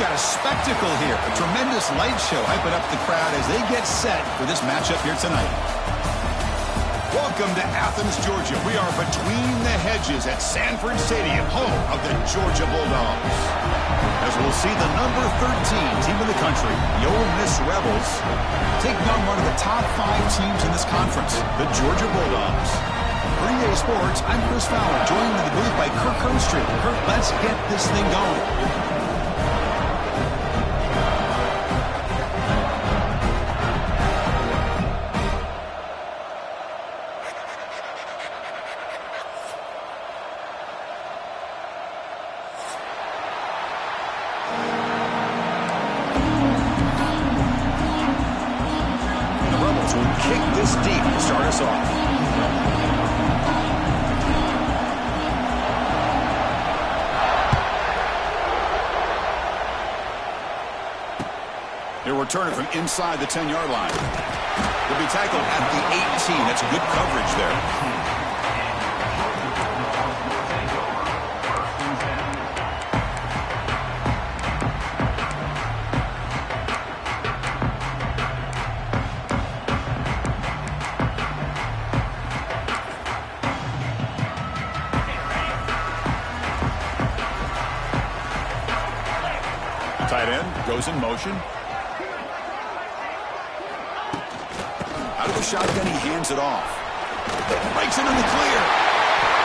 got a spectacle here. A tremendous light show hyping up the crowd as they get set for this matchup here tonight. Welcome to Athens, Georgia. We are between the hedges at Sanford Stadium, home of the Georgia Bulldogs. As we'll see the number 13 team in the country, the Ole Miss Rebels, taking on one of the top 5 teams in this conference, the Georgia Bulldogs. For EA Sports, I'm Chris Fowler, joined in the booth by Kirk Hermstreet. Kirk, let's get this thing going. Kick this deep to start us off. He'll return it from inside the 10-yard line. He'll be tackled at the 18. That's good coverage there. Tight end goes in motion. Out of the shotgun, he hands it off. Breaks it in the clear.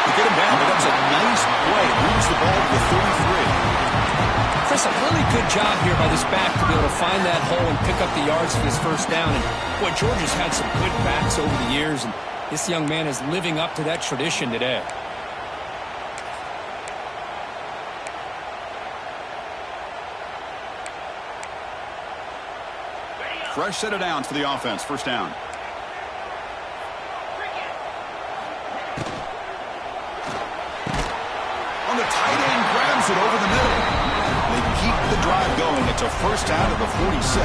To get him down, becomes a nice play. Moves the ball to the 33. Chris, a really good job here by this back to be able to find that hole and pick up the yards for his first down. And boy, Georgia's had some good backs over the years, and this young man is living up to that tradition today. Fresh set of downs for the offense. First down. On the tight end, grabs it over the middle. They keep the drive going. It's a first down at the 46.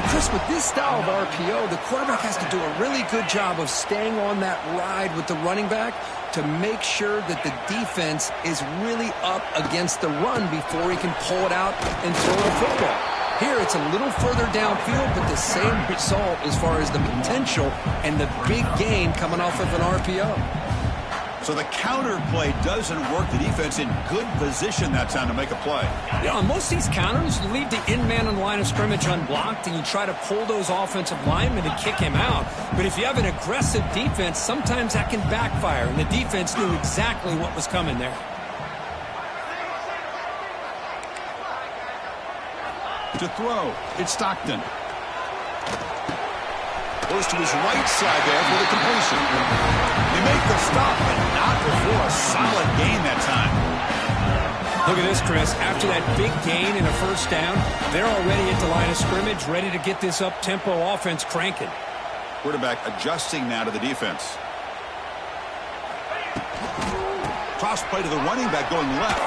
Well, Chris, with this style of RPO, the quarterback has to do a really good job of staying on that ride with the running back to make sure that the defense is really up against the run before he can pull it out and throw the football. Here, it's a little further downfield, but the same result as far as the potential and the big gain coming off of an RPO. So the counter play doesn't work. The defense in good position that time to make a play. Yeah, on most of these counters, you leave the in man on the line of scrimmage unblocked, and you try to pull those offensive linemen and kick him out. But if you have an aggressive defense, sometimes that can backfire, and the defense knew exactly what was coming there. To throw, it's Stockton. Goes to his right side there for the completion. They make the stop, but not before a solid gain that time. Look at this, Chris. After that big gain and a first down, they're already at the line of scrimmage, ready to get this up-tempo offense cranking. Quarterback adjusting now to the defense. Cross play to the running back going left.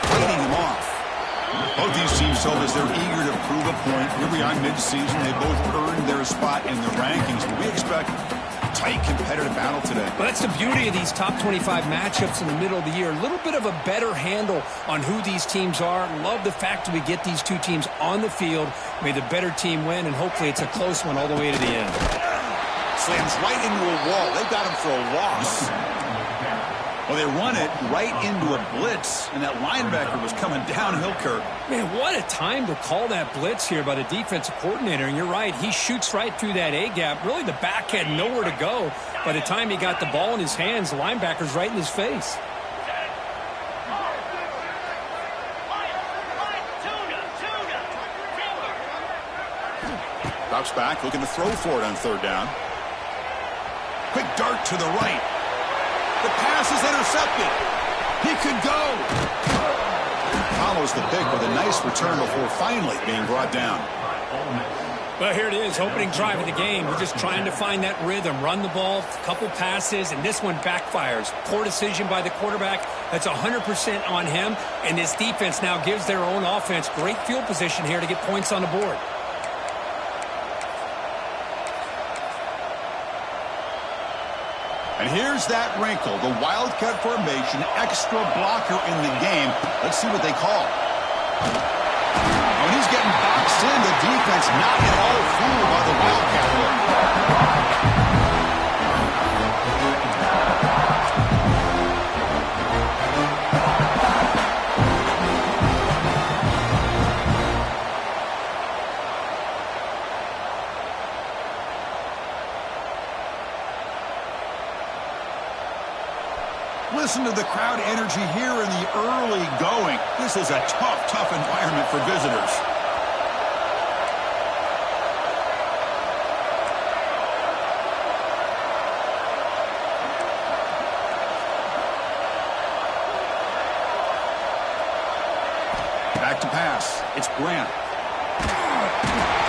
Fighting him off. Both these teams told us they're eager to prove a point. Here we are mid-season. They both earned their spot in the rankings. We expect a tight competitive battle today. Well, that's the beauty of these top 25 matchups in the middle of the year. A little bit of a better handle on who these teams are. Love the fact that we get these two teams on the field. May the better team win, and hopefully it's a close one all the way to the end. Slams right into a wall. They've got him for a loss. Well, they run it right into a blitz, and that linebacker was coming downhill, Kirk. Man, what a time to call that blitz here by the defensive coordinator. And you're right, he shoots right through that A-gap. Really, the back had nowhere to go. By the time he got the ball in his hands, the linebacker's right in his face. Drops back, looking to throw for it on third down. Quick dart to the right. The pass is intercepted. He could go. Follows the pick with a nice return before finally being brought down. Well, here it is, opening drive of the game. We're just trying to find that rhythm, run the ball, a couple passes, and this one backfires. Poor decision by the quarterback. That's 100% on him, and this defense now gives their own offense great field position here to get points on the board. And here's that wrinkle, the wildcat formation, extra blocker in the game. Let's see what they call. When he's getting boxed in, the defense not at all fooled by the Wildcat look. Listen to the crowd energy here in the early going. This is a tough environment for visitors. Back to pass. It's Grant.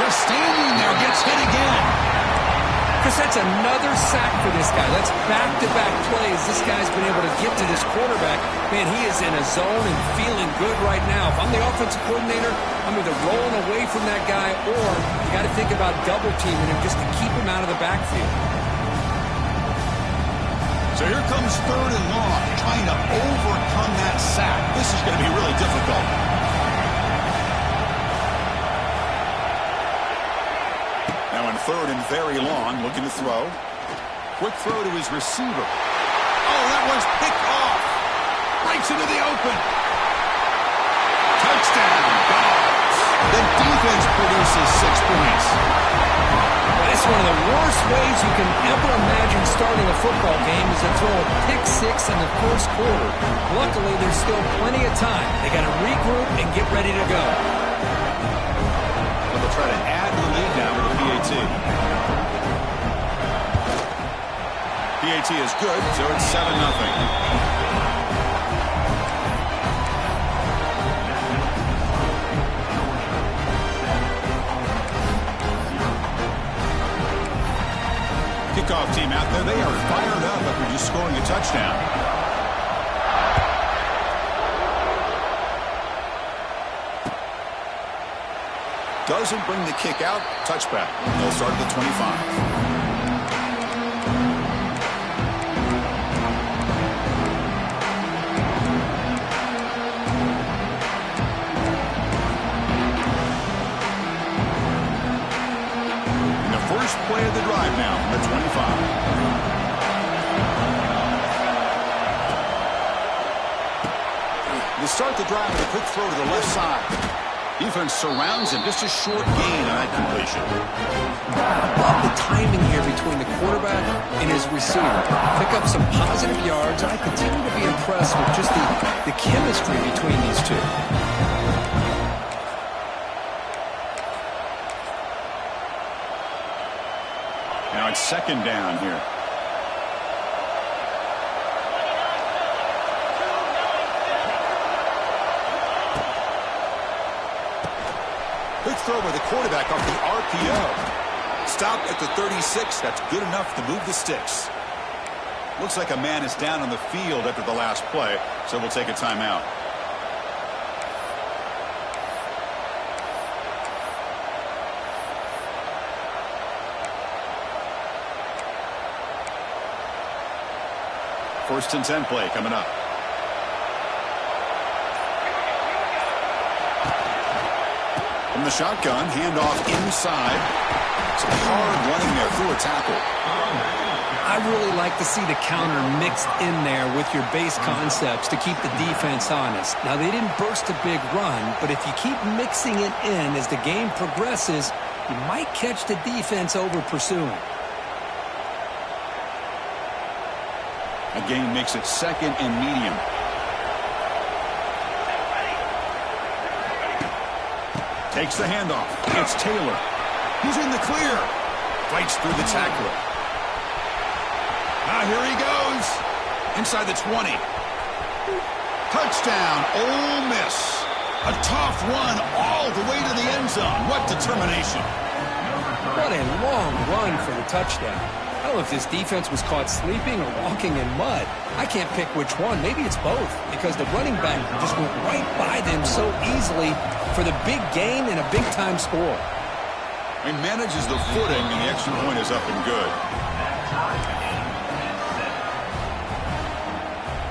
Just standing there, gets hit again. Chris, that's another sack for this guy. That's back-to-back plays. This guy's been able to get to this quarterback. Man, he is in a zone and feeling good right now. If I'm the offensive coordinator, I'm either rolling away from that guy or you got to think about double-teaming him just to keep him out of the backfield. So here comes 3rd and long, trying to overcome that sack. This is going to be really difficult. Now in 3rd and very long, looking to throw. Quick throw to his receiver. Oh, that one's picked off. Breaks into the open. Touchdown, Dogs. The defense produces 6 points. That's one of the worst ways you can ever imagine starting a football game is to throw a pick 6 in the first quarter. Luckily, there's still plenty of time. They got to regroup and get ready to go. Well, they'll try to add to the lead now with the PAT. PAT is good, so it's 7-0. Kickoff team out there, they are fired up after just scoring a touchdown. Doesn't bring the kick out, touchback. They'll start at the 25. First play of the drive now from the 25. They start the drive with a quick throw to the left side. Defense surrounds him. Just a short gain on that completion. I love the timing here between the quarterback and his receiver. Pick up some positive yards. I continue to be impressed with just the chemistry between these two. Now it's 2nd down here. Quick throw by the quarterback off the RPO. Stop at the 36. That's good enough to move the sticks. Looks like a man is down on the field after the last play, so we'll take a timeout. First and 10 play coming up. From the shotgun, handoff inside. Some hard running there through a tackle. I really like to see the counter mixed in there with your base concepts to keep the defense honest. Now, they didn't burst a big run, but if you keep mixing it in as the game progresses, you might catch the defense over pursuing. Again, makes it 2nd and medium. Takes the handoff. It's Taylor. He's in the clear. Fights through the tackler. Now here he goes. Inside the 20. Touchdown, Ole Miss. A tough run all the way to the end zone. What determination. What a long run for the touchdown. I don't know if this defense was caught sleeping or walking in mud. I can't pick which one. Maybe it's both because the running back just went right by them so easily for the big gain and a big-time score. He manages the footing, and the extra point is up and good.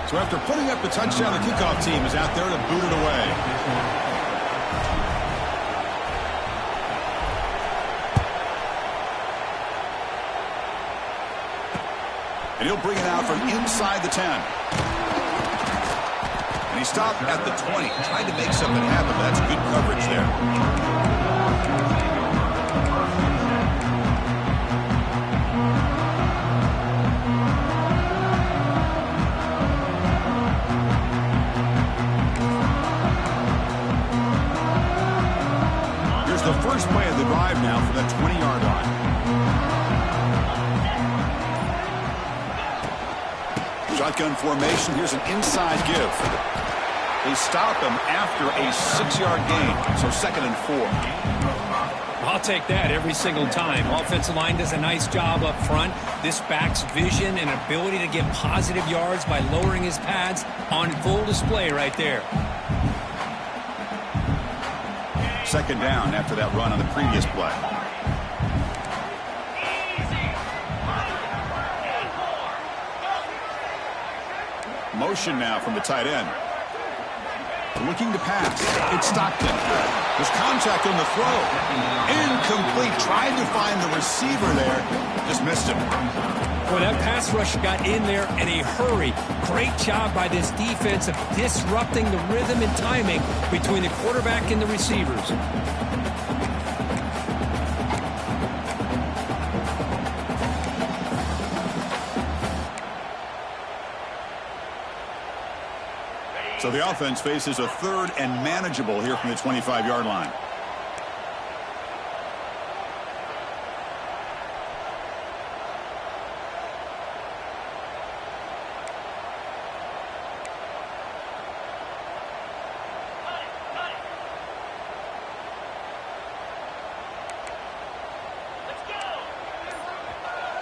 So after putting up the touchdown, the kickoff team is out there to boot it away. He'll bring it out from inside the 10. And he stopped at the 20. Tried to make something happen, but that's good coverage there. Here's the first play of the drive now from the 20-yard line. Shotgun formation. Here's an inside give. They stop him after a 6-yard gain. So 2nd and 4. I'll take that every single time. Offensive line does a nice job up front. This back's vision and ability to get positive yards by lowering his pads on full display right there. 2nd down after that run on the previous play. Motion now from the tight end. Looking to pass. It's Stockton. There's contact on the throw. Incomplete. Tried to find the receiver there. Just missed him. Boy, that pass rush got in there in a hurry. Great job by this defense of disrupting the rhythm and timing between the quarterback and the receivers. So the offense faces a 3rd and manageable here from the 25-yard line.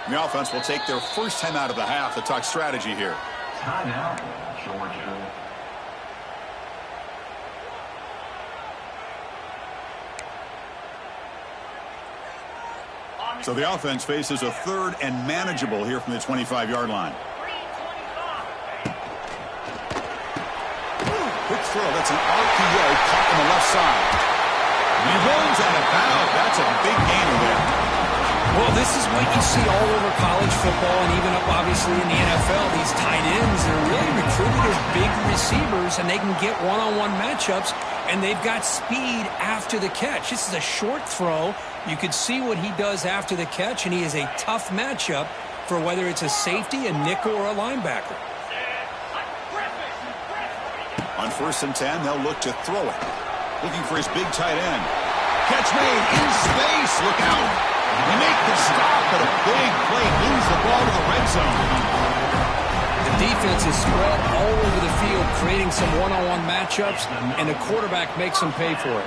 The offense will take their first time out of the half to talk strategy here. Timeout, Georgia. So the offense faces a 3rd and manageable here from the 25-yard line. Quick throw. That's an RPO caught on the left side. He runs out of bounds. That's a big gainer there. Well, this is what you see all over college football and even up, obviously, in the NFL. These tight ends are really recruited as big receivers, and they can get one-on-one matchups, and they've got speed after the catch. This is a short throw. You could see what he does after the catch, and he is a tough matchup for whether it's a safety, a nickel, or a linebacker. On 1st and 10, they'll look to throw it. Looking for his big tight end. Catch made in space. Look out. They make the stop, but a big play moves the ball to the red zone. The defense is spread all over the field, creating some one-on-one matchups, and the quarterback makes them pay for it.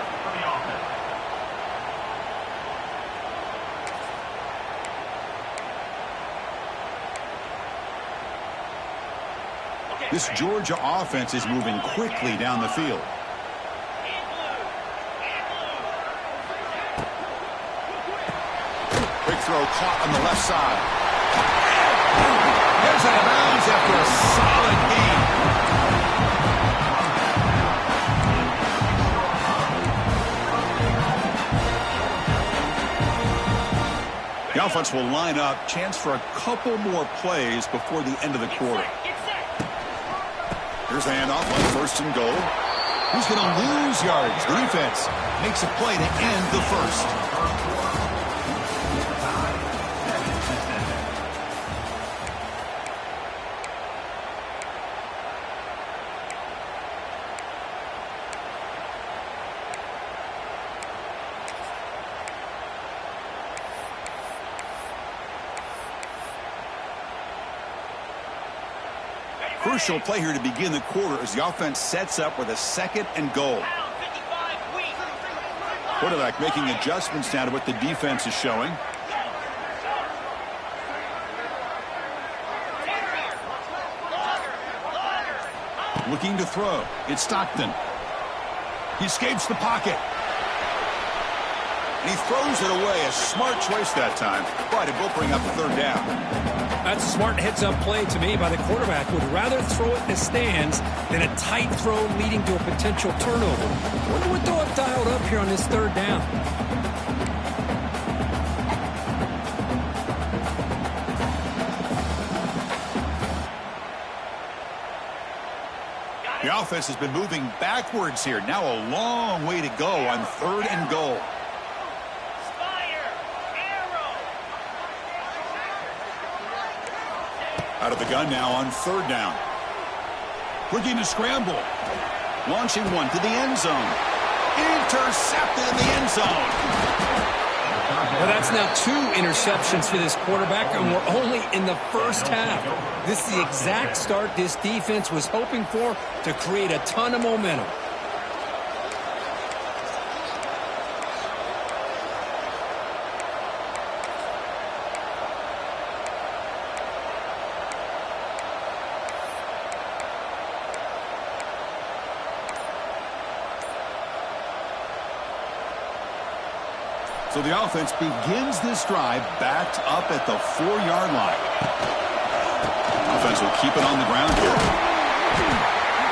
This Georgia offense is moving quickly down the field. Quick throw caught on the left side. There's out of bounds after a solid gain. The offense will line up. Chance for a couple more plays before the end of the quarter. Here's the handoff on 1st and goal. Who's going to lose yards? The defense makes a play to end the first. Crucial play here to begin the quarter as the offense sets up with a 2nd and goal. Quarterback making adjustments now to what the defense is showing. Looking to throw. It's Stockton. He escapes the pocket. And he throws it away. A smart choice that time. But it will bring up the 3rd down. That's a smart heads-up play to me by the quarterback. Would rather throw it in the stands than a tight throw leading to a potential turnover. Wonder what they'll have dialed up here on this 3rd down. The offense has been moving backwards here. Now a long way to go on 3rd and goal. Out of the gun now on 3rd down. Looking to scramble. Launching one to the end zone. Intercepted in the end zone. Well, that's now 2 interceptions for this quarterback, and we're only in the first half. This is the exact start this defense was hoping for to create a ton of momentum. So the offense begins this drive backed up at the 4-yard line. Offense will keep it on the ground here.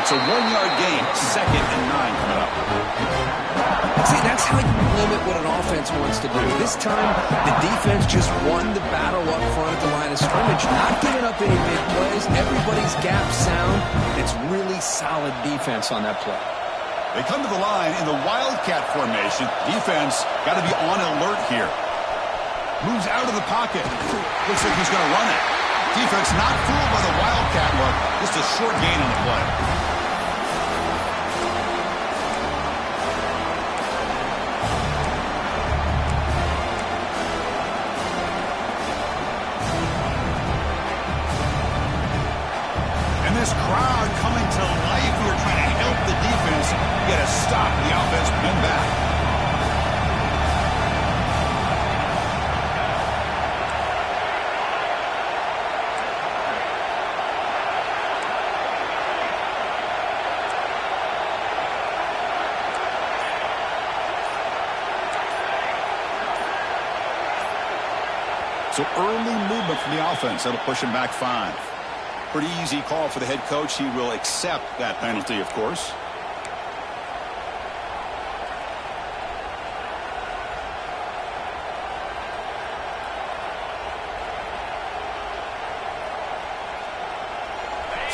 It's a 1-yard gain, 2nd and 9 coming up. See, that's how you limit what an offense wants to do. This time, the defense just won the battle up front at the line of scrimmage, not giving up any big plays. Everybody's gap sound. It's really solid defense on that play. They come to the line in the Wildcat formation. Defense got to be on alert here. Moves out of the pocket. Looks like he's going to run it. Defense not fooled by the Wildcat look. Just a short gain on the play. And this crowd coming to life here trying to help the defense get a stop. The offense win back. So early movement from the offense. That'll push him back 5. Pretty easy call for the head coach. He will accept that penalty, of course.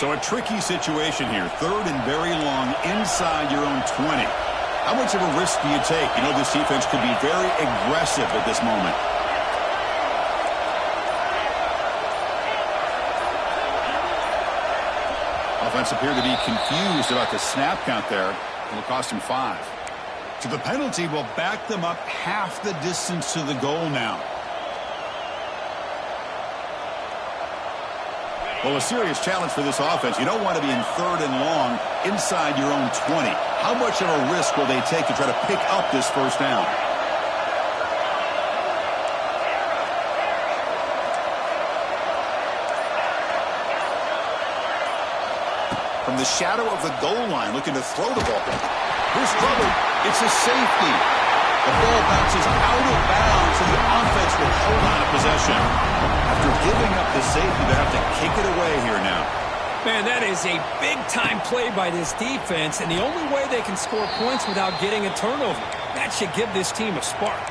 So a tricky situation here. 3rd and very long inside your own 20. How much of a risk do you take? You know this defense could be very aggressive at this moment. Offense appear to be confused about the snap count there. It'll cost him 5. So the penalty will back them up half the distance to the goal now. Well, a serious challenge for this offense. You don't want to be in 3rd and long inside your own 20. How much of a risk will they take to try to pick up this 1st down? From the shadow of the goal line, looking to throw the ball. Here's trouble. It's a safety. The ball bounces out of bounds, and the offense will hold on to possession. After giving up the safety, they have to kick it away here now. Man, that is a big-time play by this defense, and the only way they can score points without getting a turnover. That should give this team a spark.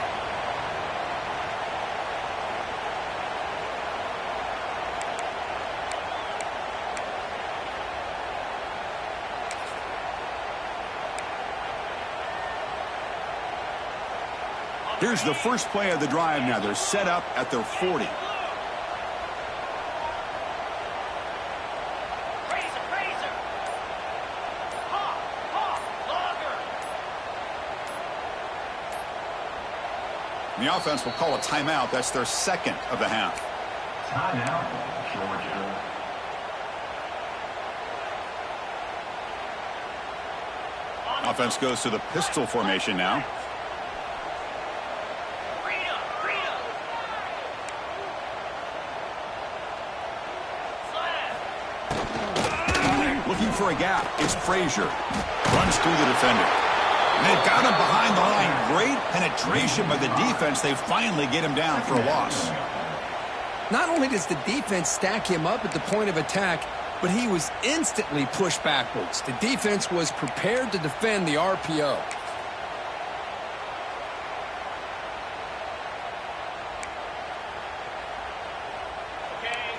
Here's the first play of the drive now. They're set up at their 40. The offense will call a timeout. That's their 2nd of the half. Timeout, Georgia. Offense goes to the pistol formation now. Looking for a gap. It's Frazier. Runs through the defender. And they've got him behind the line. Great penetration by the defense. They finally get him down for a loss. Not only does the defense stack him up at the point of attack, but he was instantly pushed backwards. The defense was prepared to defend the RPO.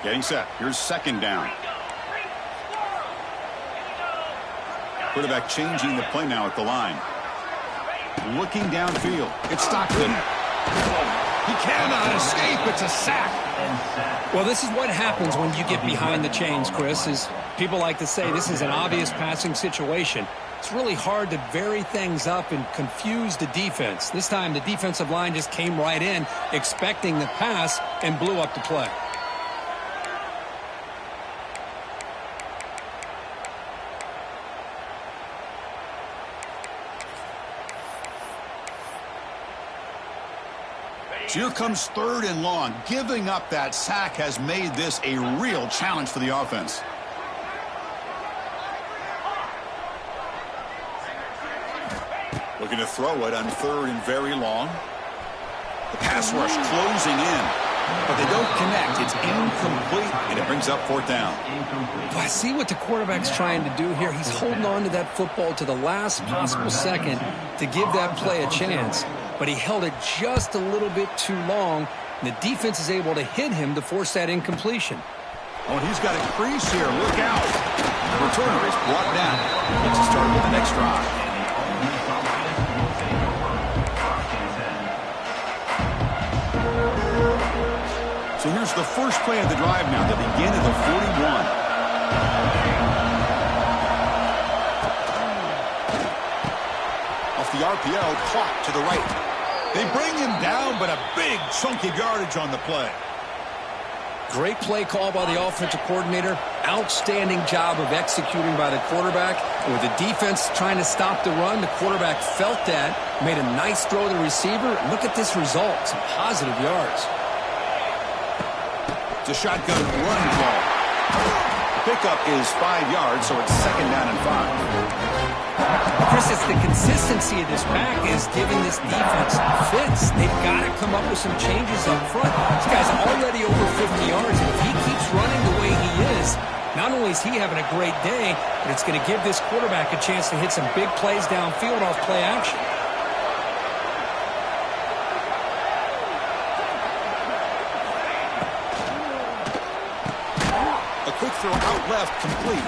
Getting set. Here's 2nd down. Quarterback changing the play now at the line. Looking downfield. It's Stockton. He cannot escape. It's a sack. Well, this is what happens when you get behind the chains, Chris, is people like to say this is an obvious passing situation. It's really hard to vary things up and confuse the defense. This time the defensive line just came right in expecting the pass and blew up the play. So here comes 3rd and long. Giving up that sack has made this a real challenge for the offense. Looking to throw it on 3rd and very long. The pass rush closing in, but they don't connect. It's incomplete, and it brings up 4th down. I see what the quarterback's trying to do here. He's holding on to that football to the last possible second to give that play a chance. But he held it just a little bit too long, and the defense is able to hit him to force that incompletion. Oh, and he's got a crease here. Look out. The returner is brought down. Let's start with the next drive. So here's the first play of the drive now. They begin at the 41. Off the RPO, clock to the right. They bring him down, but a big chunk of yardage on the play. Great play call by the offensive coordinator. Outstanding job of executing by the quarterback. And with the defense trying to stop the run, the quarterback felt that, made a nice throw to the receiver. And look at this result, some positive yards. It's a shotgun run ball. The pickup is 5 yards, so it's 2nd down and 5. Chris, it's the consistency of this pack is giving this defense fits. They've got to come up with some changes up front. This guy's already over 50 yards, and if he keeps running the way he is, not only is he having a great day, but it's going to give this quarterback a chance to hit some big plays downfield off play action. A quick throw out left, complete.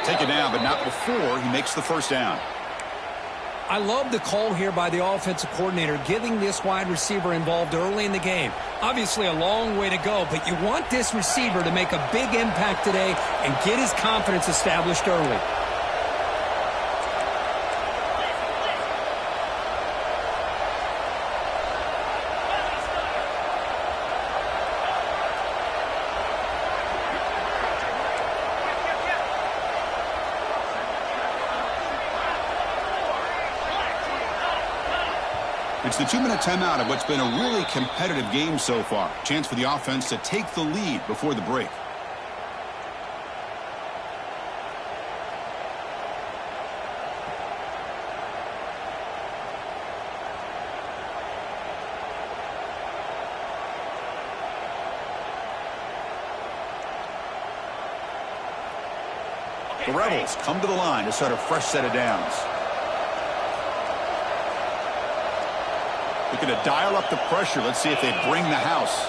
Take it down, but not before he makes the 1st down. I love the call here by the offensive coordinator, getting this wide receiver involved early in the game. Obviously a long way to go, but you want this receiver to make a big impact today and get his confidence established early. It's the 2-minute timeout of what's been a really competitive game so far. Chance for the offense to take the lead before the break. The Rebels come to the line to start a fresh set of downs. Looking to dial up the pressure. Let's see if they bring the house.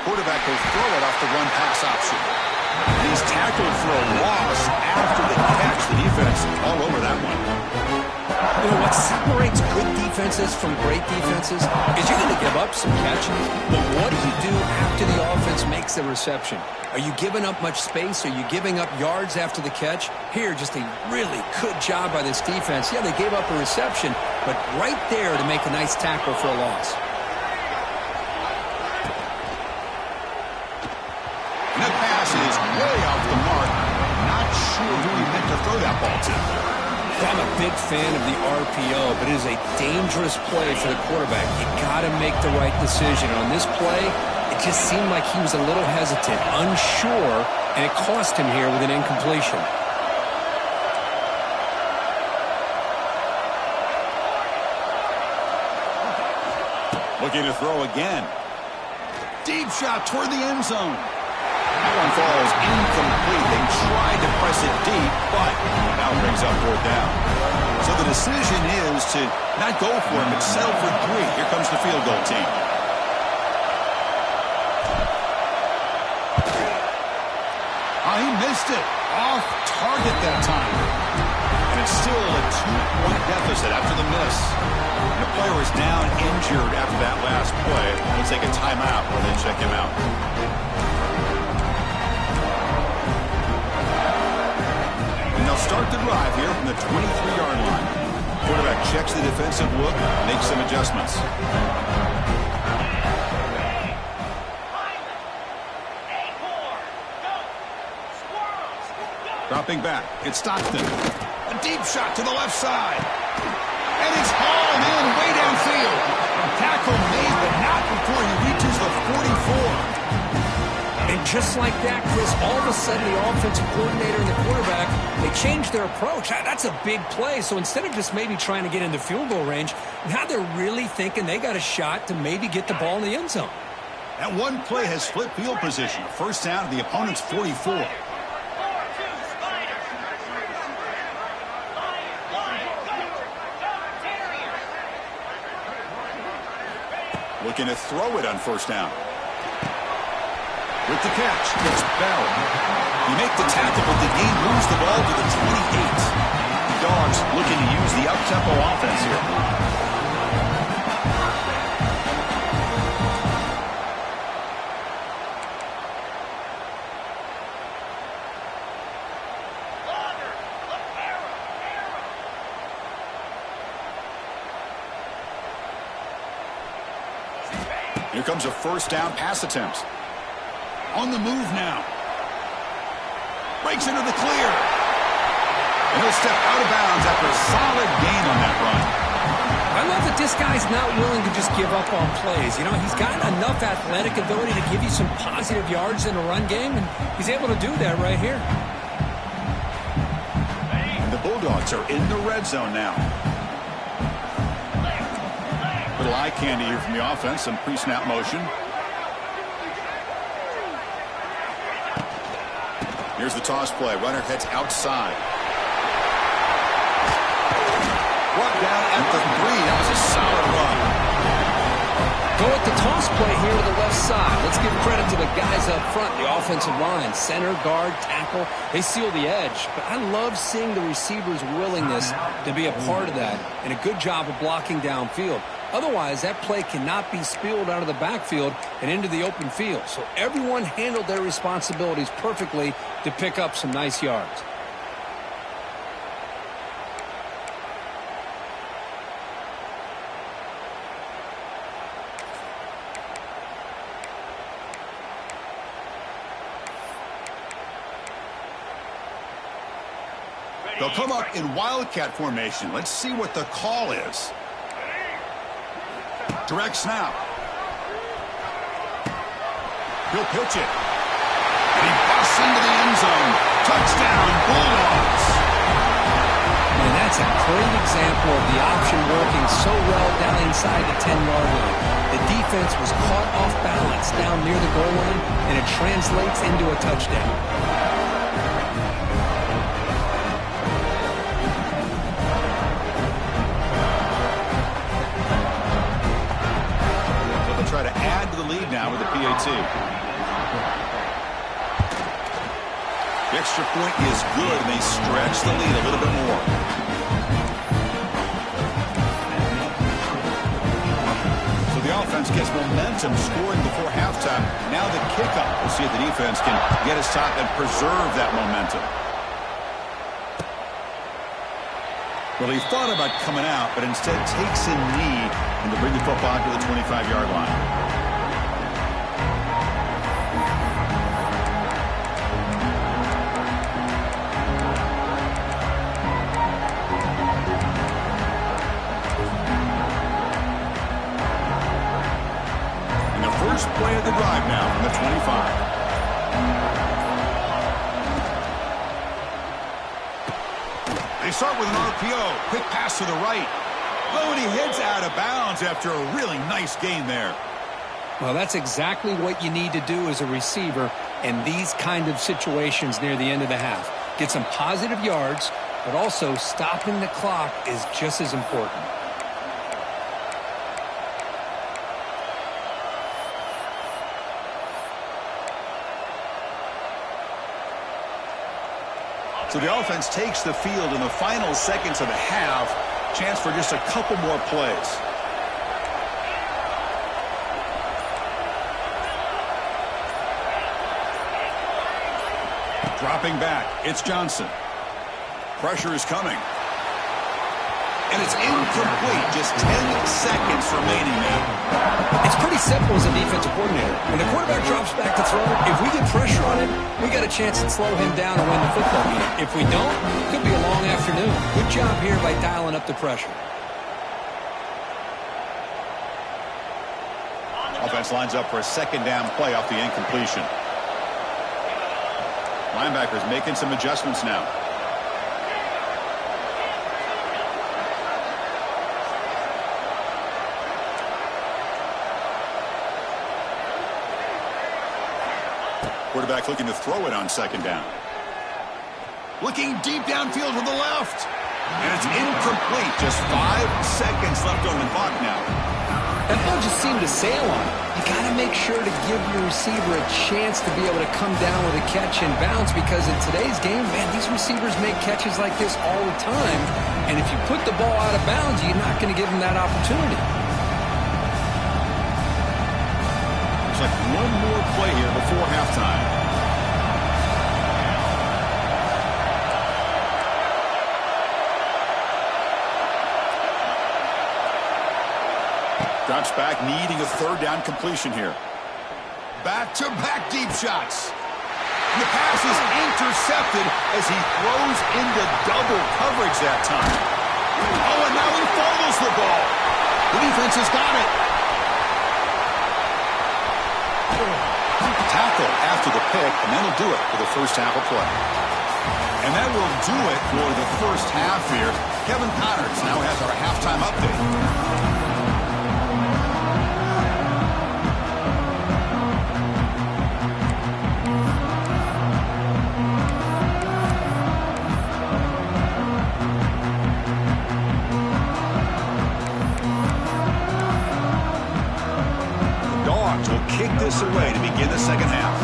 Quarterback will throw it off the run pass option. He's tackled for a loss after the catch. The defense all over that one. You know, what separates good defenses from great defenses is you're going to give up some catches. But what do you do after the offense makes the reception? Are you giving up much space? Are you giving up yards after the catch? Here, just a really good job by this defense. Yeah, they gave up a reception, but right there to make a nice tackle for a loss. And that pass is way off the mark. Not sure who he meant to throw that ball to. I'm a big fan of the RPO, but it is a dangerous play for the quarterback. You got to make the right decision. On this play, it just seemed like he was a little hesitant, unsure, and it cost him here with an incompletion. Looking to throw again. Deep shot toward the end zone. That one falls incomplete. They tried to press it deep, but now brings up 4th down. So the decision is to not go for him, but settle for 3. Here comes the field goal team. he missed it. Off target that time. And it's still a 2-point deficit after the miss. And the player is down injured after that last play. We'll take a timeout while they check him out. And they'll start the drive here from the 23-yard line. Quarterback checks the defensive look, makes some adjustments. Dropping back, it's Stockton. A deep shot to the left side. And it's hauled in way downfield. Tackle made, but not before he reaches the 44. And just like that, Chris, all of a sudden the offensive coordinator and the quarterback, they changed their approach. That's a big play. So instead of just maybe trying to get into field goal range, now they're really thinking they got a shot to maybe get the ball in the end zone. That one play has flipped field position. First down to the opponent's 44. Looking to throw it on first down. With the catch, it's Bell. You make the tackle, but the game moves the ball to the 28. The Dogs looking to use the up-tempo offense here. Here comes a first down pass attempt. On the move now. Breaks into the clear. And he'll step out of bounds after a solid gain on that run. I love that this guy's not willing to just give up on plays. You know, he's got enough athletic ability to give you some positive yards in the run game, and he's able to do that right here. And the Bulldogs are in the red zone now. Little eye candy here from the offense, some pre-snap motion. Here's the toss play. Runner heads outside. Brought down at the 3. That was a solid run. Go with the toss play here to the left side. Let's give credit to the guys up front, the offensive line. Center, guard, tackle. They seal the edge. But I love seeing the receiver's willingness to be a part of that and a good job of blocking downfield. Otherwise, that play cannot be spilled out of the backfield and into the open field. So everyone handled their responsibilities perfectly to pick up some nice yards. They'll come up in Wildcat formation. Let's see what the call is. Direct snap. He'll pitch it. And he busts into the end zone. Touchdown, Bulldogs. And that's a great example of the option working so well down inside the 10-yard line. The defense was caught off balance down near the goal line, and it translates into a touchdown. Try to add to the lead now with the PAT. The extra point is good, and they stretch the lead a little bit more. So the offense gets momentum scoring before halftime. Now the kickoff. We'll see if the defense can get a stop and preserve that momentum. Well, he thought about coming out, but instead takes a knee and to bring the football to the 25-yard line. And the first play of the drive now from the 25. They start with an RPO. Quick pass to the right. Oh, and he heads out of bounds after a really nice gain there. Well, that's exactly what you need to do as a receiver in these kind of situations near the end of the half. Get some positive yards, but also stopping the clock is just as important. So the offense takes the field in the final seconds of the half. Chance for just a couple more plays. Dropping back, it's Johnson. Pressure is coming. And it's incomplete. Just 10 seconds remaining now. It's pretty simple as a defensive coordinator. When the quarterback drops back to throw, if we get pressure on him, we got a chance to slow him down and win the football game. If we don't, it could be a long afternoon. Good job here by dialing up the pressure. Offense lines up for a second down play off the incompletion. Linebackers making some adjustments now. Quarterback looking to throw it on second down. Looking deep downfield to the left. And it's incomplete. Just 5 seconds left on the clock now. That ball just seemed to sail on it. You got to make sure to give your receiver a chance to be able to come down with a catch and bounce, because in today's game, man, these receivers make catches like this all the time. And if you put the ball out of bounds, you're not going to give them that opportunity. Looks like one more play here before halftime. Drops back, needing a third down completion here. Back-to-back deep shots. The pass is intercepted as he throws into double coverage that time. Oh, and now he fumbles the ball. The defense has got it. Tackle after the pick, and that'll do it for the first half of play. And that will do it for the first half here. Kevin Connors now has our halftime update. Kick this away to begin the second half.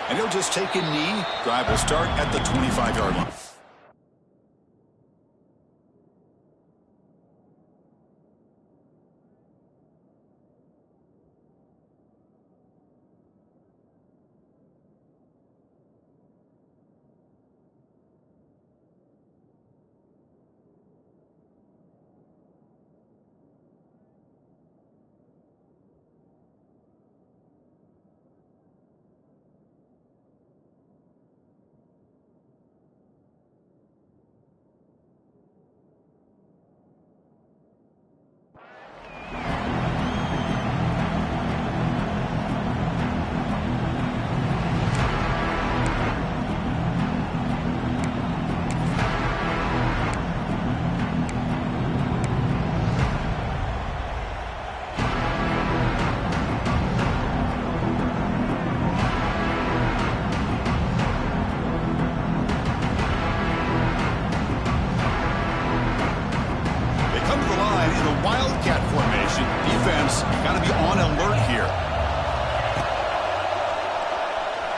And he'll just take a knee. Drive will start at the 25-yard line.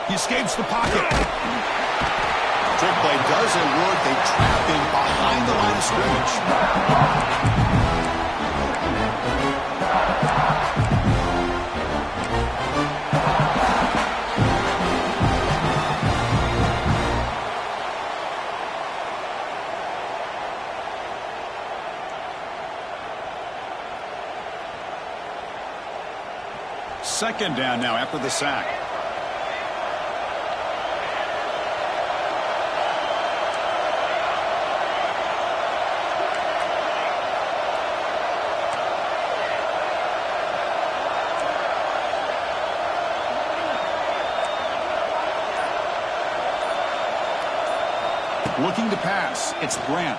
He escapes the pocket. Trick play doesn't work. They trap him behind the line of scrimmage. Second down now after the sack. Looking to pass. It's Grant.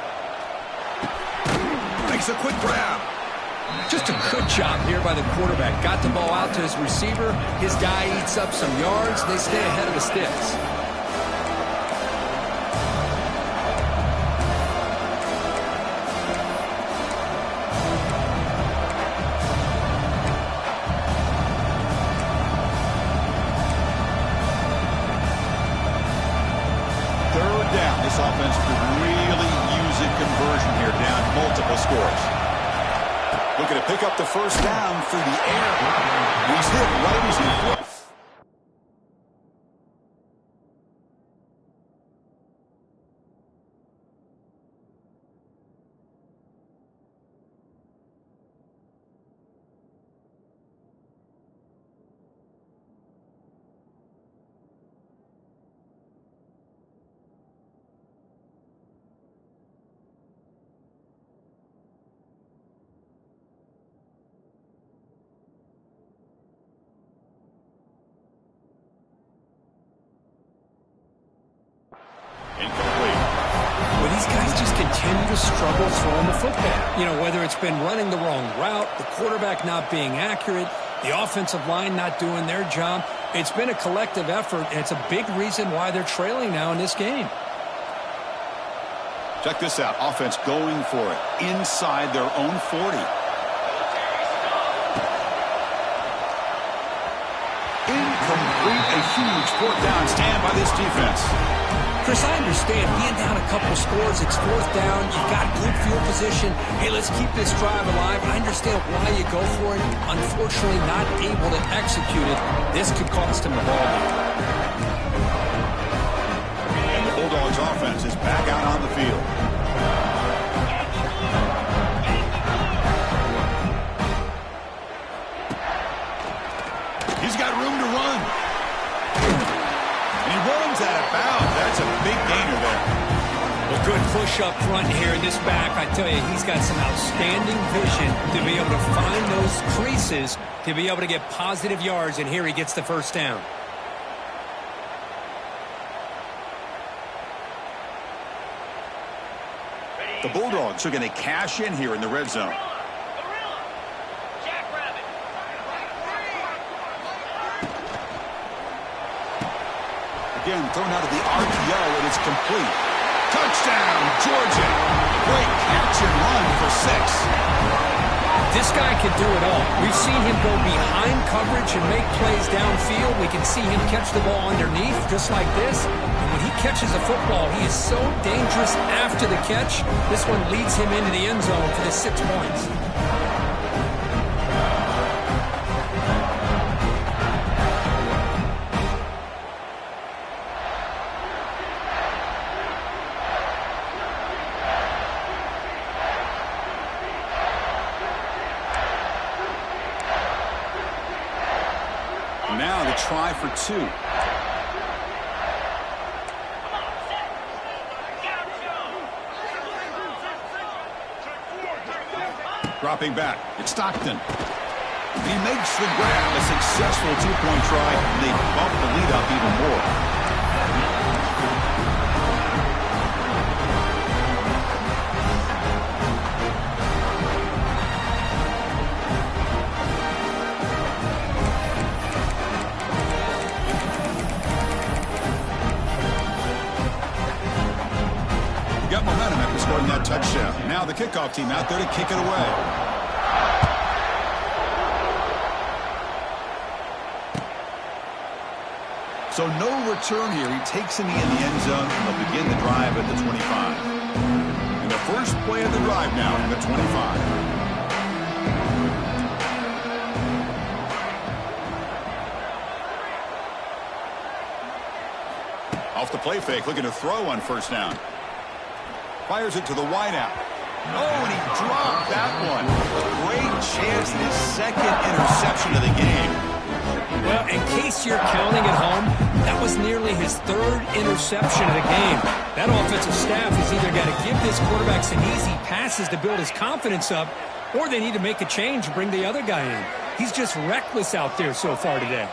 Makes a quick grab. Just a good job here by the quarterback. Got the ball out to his receiver. His guy eats up some yards. They stay ahead of the sticks. scores. Looking to pick up the first down through the air. He's hit right as he flips. Well, these guys just continue to struggle throwing the football. You know, whether it's been running the wrong route, the quarterback not being accurate, the offensive line not doing their job. It's been a collective effort, and it's a big reason why they're trailing now in this game. Check this out. Offense going for it inside their own 40. Incomplete. A huge fourth down stand by this defense. Chris, I understand being down a couple scores, it's fourth down, you've got good field position. Hey, let's keep this drive alive. I understand why you go for it. Unfortunately, not able to execute it. This could cost him the ball game. And the Bulldogs offense is back out on the field. He's got room to run. And he runs out of bounds. That's a big gainer there. Well, good push up front here in this back. I tell you, he's got some outstanding vision to be able to find those creases, to be able to get positive yards, and here he gets the first down. The Bulldogs are going to cash in here in the red zone. Again, thrown out of the RPO, and it's complete. Touchdown, Georgia. Great catch and run for 6. This guy can do it all. We've seen him go behind coverage and make plays downfield. We can see him catch the ball underneath, just like this. And when he catches a football, he is so dangerous after the catch. This one leads him into the end zone for the 6 points. Now the try for 2. Dropping back. It's Stockton. He makes the grab. A successful 2-point try. They bump the lead up even more. Got momentum after scoring that touchdown. Now the kickoff team out there to kick it away. So no return here. He takes him in the end zone. They'll begin the drive at the 25. And the first play of the drive now at the 25. Off the play fake, looking to throw on first down. Fires it to the wideout. Oh, and he dropped that one. A great chance at his second interception of the game. Well, in case you're counting at home, that was nearly his 3rd interception of the game. That offensive staff has either got to give this quarterback some easy passes to build his confidence up, or they need to make a change and bring the other guy in. He's just reckless out there so far today.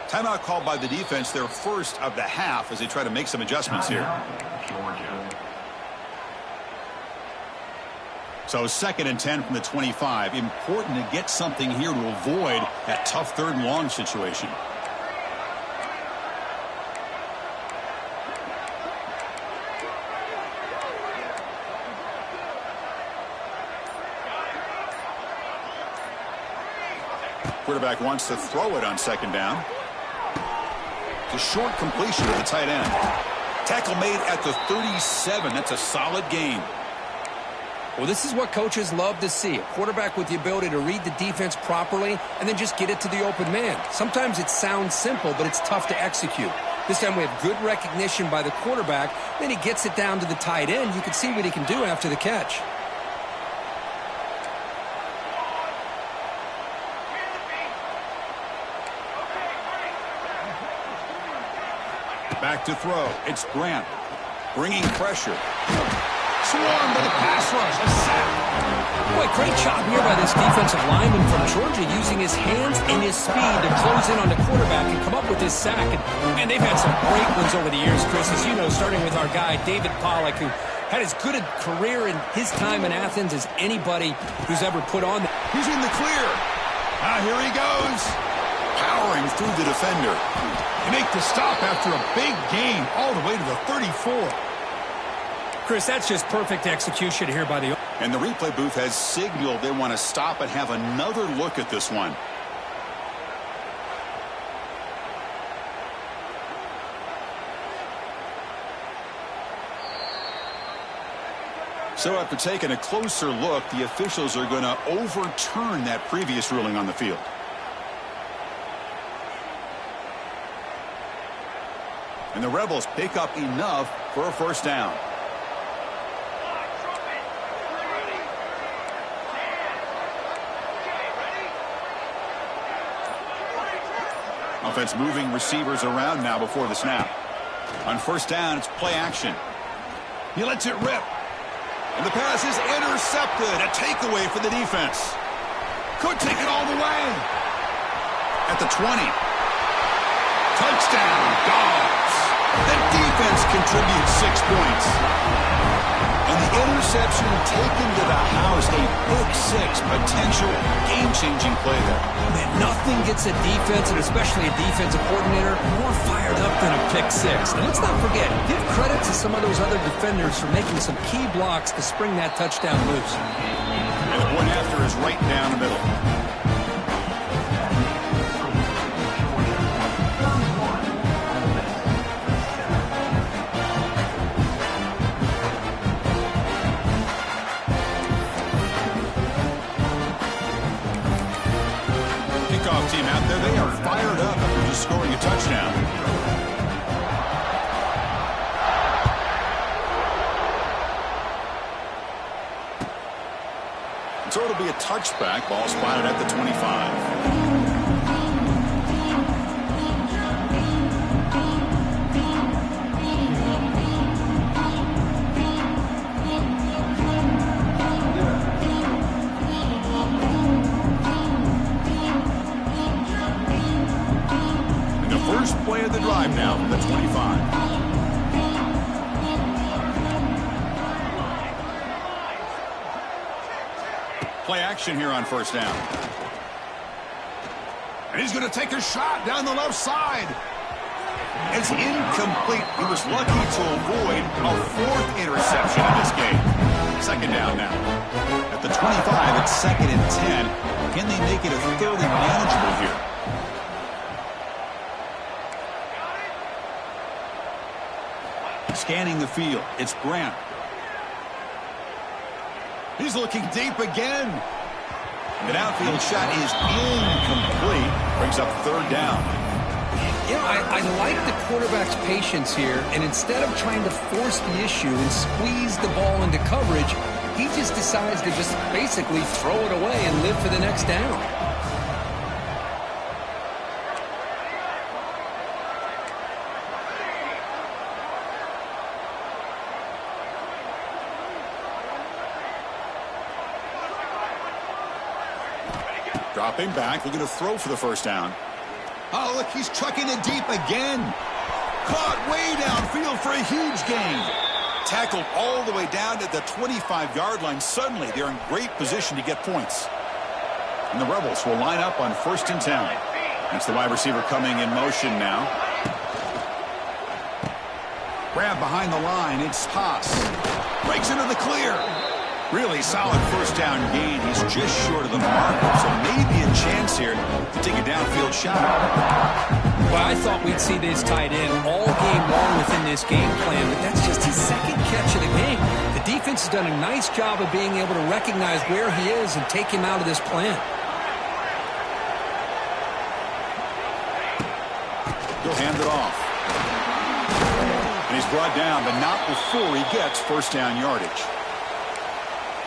Timeout called by the defense, their first of the half, as they try to make some adjustments here. So 2nd and 10 from the 25. Important to get something here to avoid that tough 3rd and long situation. Quarterback wants to throw it on 2nd down. The short completion to the tight end. Tackle made at the 37. That's a solid gain. Well, this is what coaches love to see. A quarterback with the ability to read the defense properly and then just get it to the open man. Sometimes it sounds simple, but it's tough to execute. This time we have good recognition by the quarterback. Then he gets it down to the tight end. You can see what he can do after the catch. Back to throw. It's Grant. Bringing pressure. Swarmed by the pass rush. A sack. Boy, great job here by this defensive lineman from Georgia using his hands and his speed to close in on the quarterback and come up with this sack. And they've had some great ones over the years, Chris, as you know, starting with our guy, David Pollack, who had as good a career in his time in Athens as anybody who's ever put on. He's in the clear. Here he goes. Powering through the defender. They make the stop after a big gain all the way to the 34. Chris, that's just perfect execution here by the... And the replay booth has signaled they want to stop and have another look at this one. So after taking a closer look, the officials are going to overturn that previous ruling on the field. And the Rebels pick up enough for a first down. Offense moving receivers around now before the snap. On first down, it's play action. He lets it rip. And the pass is intercepted. A takeaway for the defense. Could take it all the way. At the 20. Touchdown, Dogs. The defense contributes 6 points. And the interception taken to the house. A pick six. Potential game-changing play there. Man, nothing gets a defense, and especially a defensive coordinator, more fired up than a pick six. Now, let's not forget, give credit to some of those other defenders for making some key blocks to spring that touchdown loose. And the point after is right down the middle. Team out there, they are fired up after just scoring a touchdown. So it'll be a touchback, ball spotted at the 25. Play of the drive now from the 25. Play action here on first down. And he's going to take a shot down the left side. It's incomplete. He was lucky to avoid a fourth interception in this game. Second down now. At the 25, it's 2nd and 10. Can they make it a thoroughly manageable here? Scanning the field. It's Grant. He's looking deep again. An outfield shot is incomplete. Brings up third down. Yeah, I like the quarterback's patience here, and instead of trying to force the issue and squeeze the ball into coverage, he just decides to just basically throw it away and live for the next down. Dropping back, looking to throw for the first down. Oh, look, he's chucking it deep again. Caught way downfield for a huge gain. Tackled all the way down to the 25-yard line. Suddenly, they're in great position to get points. And the Rebels will line up on 1st and 10. That's the wide receiver coming in motion now. Grab behind the line. It's Haas. Breaks into the clear. Really solid first down gain. He's just short of the mark, so maybe a chance here to take a downfield shot. Well, I thought we'd see this tight end all game long within this game plan, but that's just his second catch of the game. The defense has done a nice job of being able to recognize where he is and take him out of this plan. He'll hand it off. And he's brought down, but not before he gets first down yardage.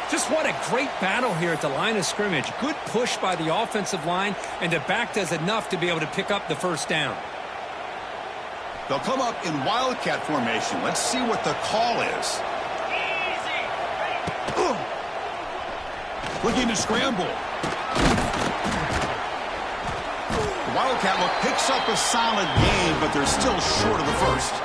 Just what a great battle here at the line of scrimmage. Good push by the offensive line, and the back does enough to be able to pick up the first down. They'll come up in Wildcat formation. Let's see what the call is. Looking to scramble. The Wildcat look picks up a solid gain, but they're still short of the first.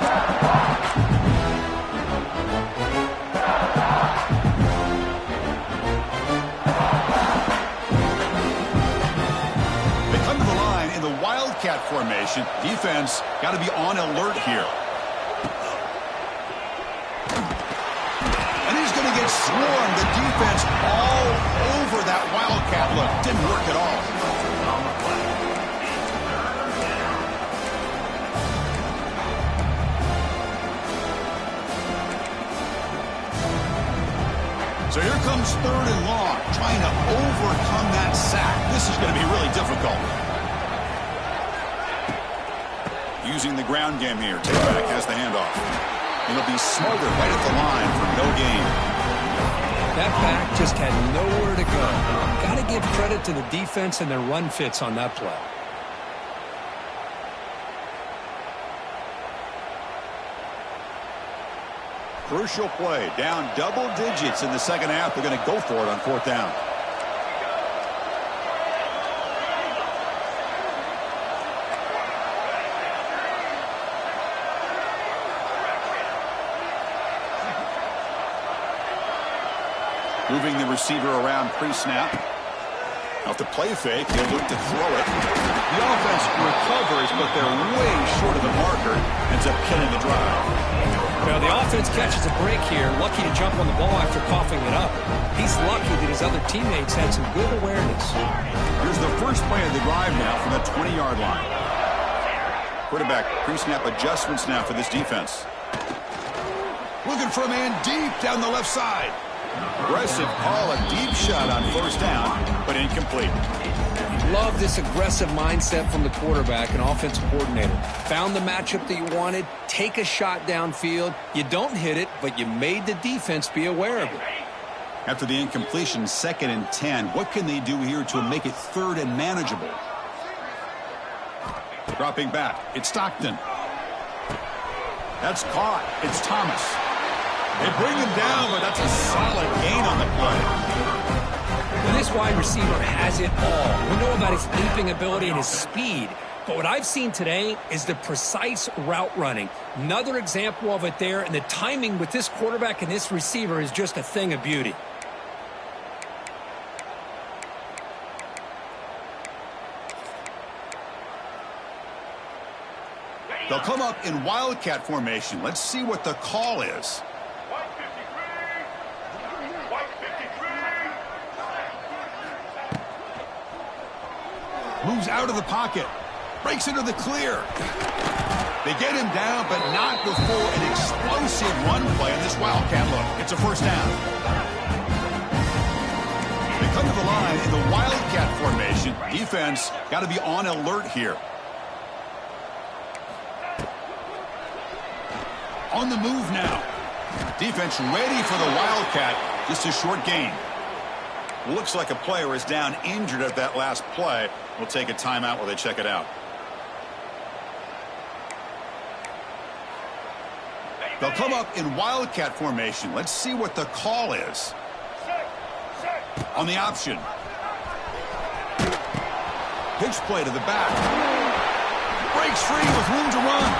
Wildcat formation. Defense got to be on alert here. And he's going to get swarmed. The defense all over that Wildcat look. Didn't work at all. So here comes 3rd and long, trying to overcome that sack. This is going to be really difficult. Using the ground game here. Takeback has the handoff. It'll be smothered right at the line for no gain. That back just had nowhere to go. Got to give credit to the defense and their run fits on that play. Crucial play. Down double digits in the second half. They're going to go for it on 4th down. Moving the receiver around pre-snap. Off the play fake, he'll look to throw it. The offense recovers, but they're way short of the marker. Ends up killing the drive. Now the offense catches a break here. Lucky to jump on the ball after coughing it up. He's lucky that his other teammates had some good awareness. Here's the first play of the drive now from the 20-yard line. Quarterback pre-snap adjustments now for this defense. Looking for a man deep down the left side. Aggressive call, a deep shot on 1st down, but incomplete. Love this aggressive mindset from the quarterback and offensive coordinator. Found the matchup that you wanted, take a shot downfield. You don't hit it, but you made the defense be aware of it. After the incompletion, 2nd and 10. What can they do here to make it 3rd and manageable? Dropping back, it's Stockton. That's caught. It's Thomas. They bring him down, but that's a solid gain on the play. Well, this wide receiver has it all. We know about his leaping ability and his speed. But what I've seen today is the precise route running. Another example of it there, and the timing with this quarterback and this receiver is just a thing of beauty. They'll come up in Wildcat formation. Let's see what the call is. Moves out of the pocket. Breaks into the clear. They get him down, but not before an explosive run play on this Wildcat look. It's a 1st down. They come to the line in the Wildcat formation. Defense got to be on alert here. On the move now. Defense ready for the Wildcat. Just a short gain. Looks like a player is down injured at that last play. We'll take a timeout while they check it out. They'll come up in Wildcat formation. Let's see what the call is. On the option. Pitch play to the back. Breaks free with room to run.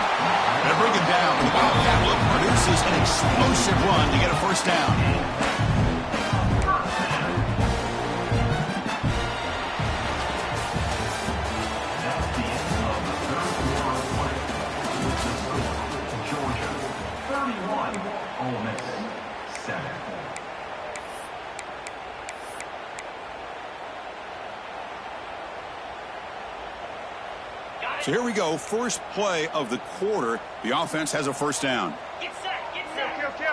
They bring him down. The Wildcat look produces an explosive run to get a 1st down. So here we go, first play of the quarter. The offense has a first down. Get set, get set. Kill.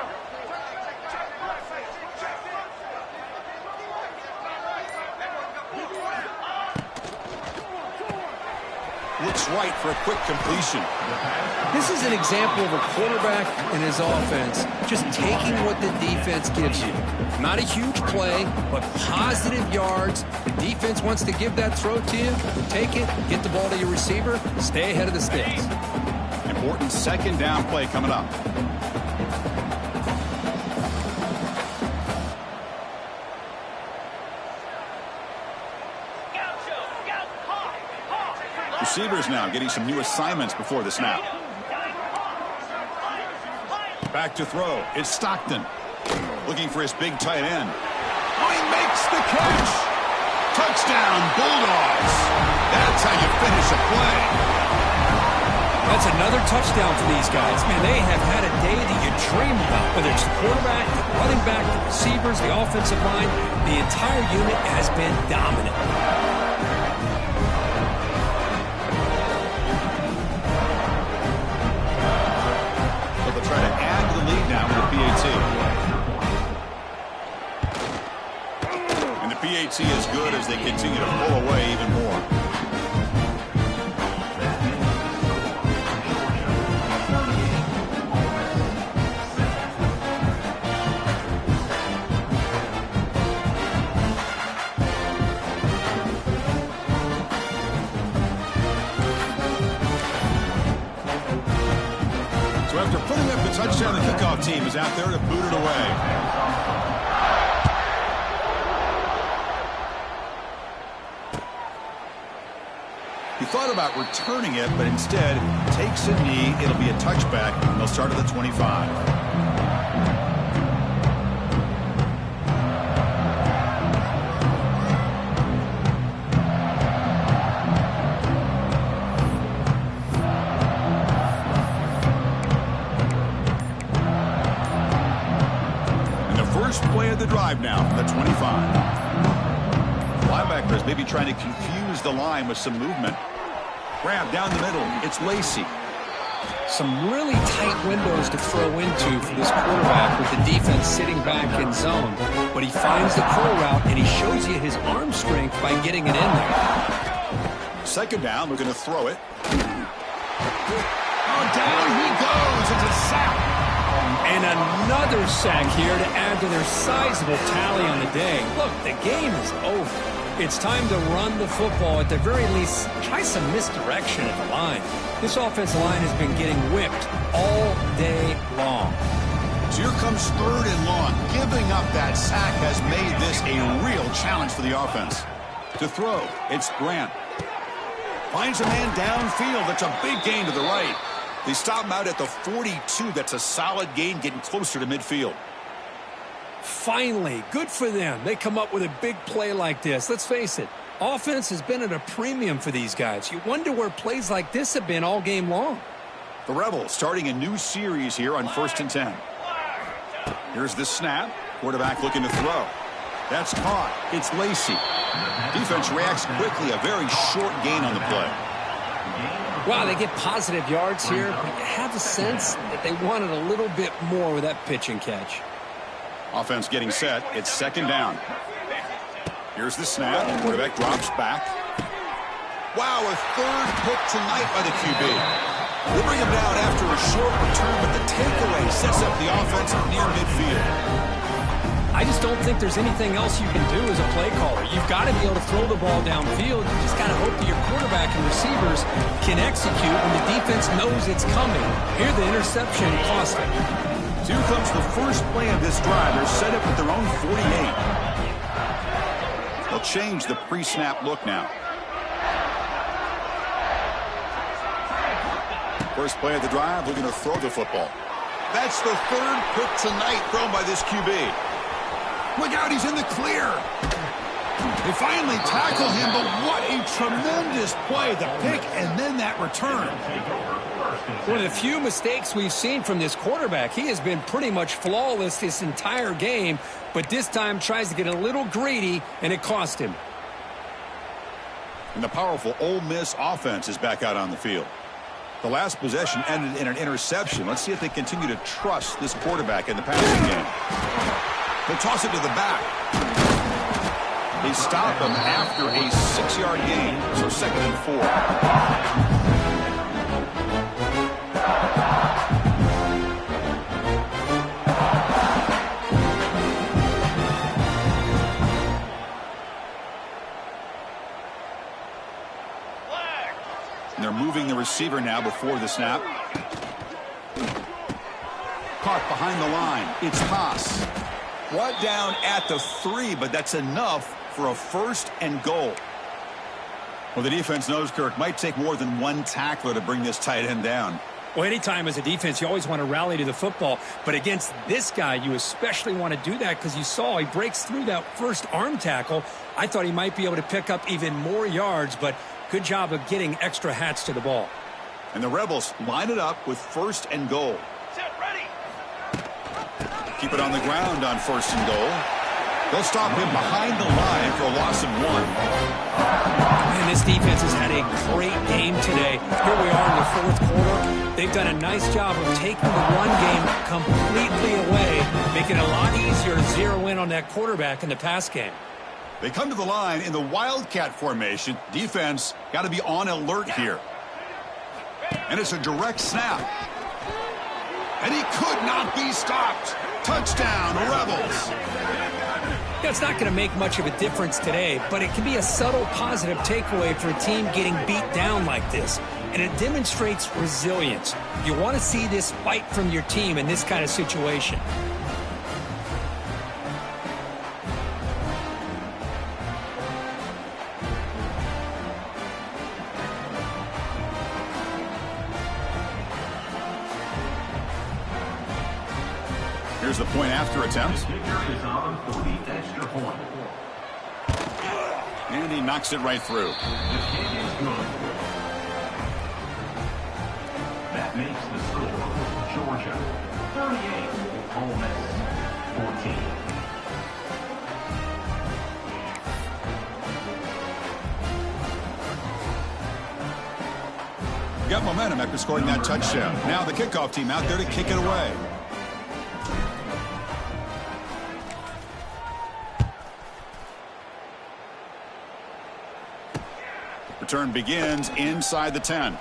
Looks right for a quick completion. This is an example of a quarterback and his offense just taking what the defense gives you. Not a huge play, but positive yards. The defense wants to give that throw to you. Take it, get the ball to your receiver, stay ahead of the sticks. Important second down play coming up. Receivers now getting some new assignments before the snap. Back to throw. It's Stockton. Looking for his big tight end. Oh, he makes the catch. Touchdown, Bulldogs. That's how you finish a play. That's another touchdown for these guys. Man, they have had a day that you dream about. Whether it's the quarterback, the running back, the receivers, the offensive line, the entire unit has been dominant. Try to add to the lead now with the PAT. And the PAT is good as they continue to pull away even more. So after putting up the touchdown, the kickoff team is out there to boot it away. He thought about returning it, but instead takes a knee. It'll be a touchback, and they'll start at the 25. Play of the drive now from the 25. Linebackers maybe trying to confuse the line with some movement. Grab down the middle. It's Lacey. Some really tight windows to throw into for this quarterback with the defense sitting back in zone. But he finds the curl route, and he shows you his arm strength by getting it in there. Second down, we're going to throw it. Oh, down he goes. It's a sack. And another sack here to add to their sizable tally on the day. Look, the game is over. It's time to run the football. At the very least, try some misdirection at the line. This offensive line has been getting whipped all day long. So here comes third and long. Giving up that sack has made this a real challenge for the offense. To throw, it's Grant. Finds a man downfield. That's a big gain to the right. They stop him out at the 42. That's a solid gain, getting closer to midfield. Finally, good for them. They come up with a big play like this. Let's face it, offense has been at a premium for these guys. You wonder where plays like this have been all game long. The Rebels starting a new series here on 1st and 10. Here's the snap. Quarterback looking to throw. That's caught. It's Lacey. Defense reacts quickly. A very short gain on the play. Wow, they get positive yards here, but you have a sense that they wanted a little bit more with that pitch and catch. Offense getting set. It's second down. Here's the snap. Quarterback drops back. Wow, a third pick tonight by the QB. They bring him down after a short return, but the takeaway sets up the offense near midfield. I just don't think there's anything else you can do as a play caller. You've got to be able to throw the ball downfield. You just got to hope that your quarterback and receivers can execute when the defense knows it's coming. Here, the interception cost them. So here comes the first play of this drive. They're set up at their own 48. They'll change the pre-snap look now. First play of the drive, looking to throw the football. That's the third pick tonight thrown by this QB. Look out, he's in the clear. They finally tackle him, but what a tremendous play. The pick and then that return. One of the few mistakes we've seen from this quarterback. He has been pretty much flawless this entire game, but this time tries to get a little greedy, and it cost him. And the powerful Ole Miss offense is back out on the field. The last possession ended in an interception. Let's see if they continue to trust this quarterback in the passing game. They'll toss it to the back. They stop him after a 6-yard gain, so 2nd and 4. They're moving the receiver now before the snap. Caught behind the line. It's Haas. Brought down at the 3, but that's enough for a 1st and goal. Well, the defense knows, Kirk, might take more than one tackler to bring this tight end down. Well, anytime as a defense, you always want to rally to the football. But against this guy, you especially want to do that because you saw he breaks through that first arm tackle. I thought he might be able to pick up even more yards, but good job of getting extra hats to the ball. And the Rebels line it up with 1st and goal. Set, ready. Keep it on the ground on 1st and goal. They'll stop him behind the line for a loss of 1. Man, this defense has had a great game today. Here we are in the 4th quarter. They've done a nice job of taking the run game completely away, making it a lot easier to zero in on that quarterback in the pass game. They come to the line in the Wildcat formation. Defense got to be on alert here. And it's a direct snap. And he could not be stopped. Touchdown, Rebels. Yeah, it's not going to make much of a difference today, but it can be a subtle positive takeaway for a team getting beat down like this. And it demonstrates resilience. You want to see this fight from your team in this kind of situation. Here's the point after attempt. And he knocks it right through. That makes the score Georgia 38, Ole Miss 14. Got momentum after scoring that touchdown. Now the kickoff team out there to kick it away. Return begins inside the 10.